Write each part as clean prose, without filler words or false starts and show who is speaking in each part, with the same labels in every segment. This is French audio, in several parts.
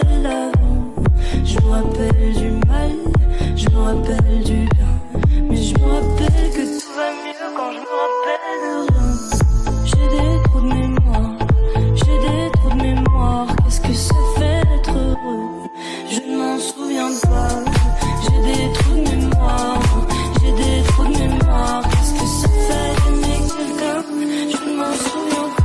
Speaker 1: rappelle d'avant. Je me rappelle du mal, je me rappelle du bien. Mais je me rappelle que tout va mieux quand je me rappelle de rien. J'ai des trous de mémoire, j'ai des trous de mémoire. Qu'est-ce que ça fait d'être heureux? Je ne m'en souviens pas. J'ai des trous de mémoire, j'ai des trous de mémoire. Qu'est-ce que ça fait d'aimer quelqu'un? Je ne m'en souviens pas.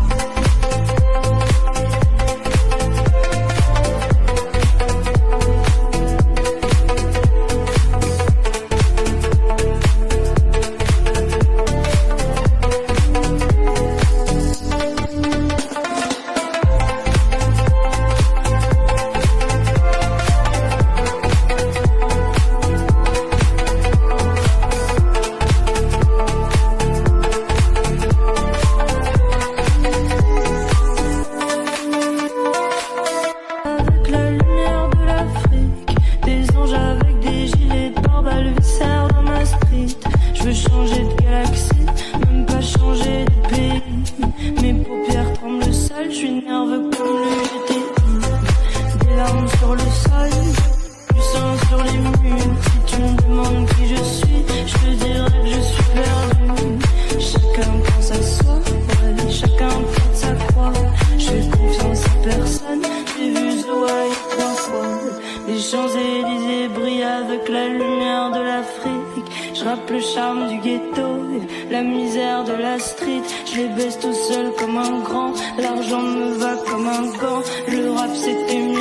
Speaker 1: La misère de la street, je les baisse tout seul comme un grand. L'argent me va comme un gant. Le rap c'était mieux.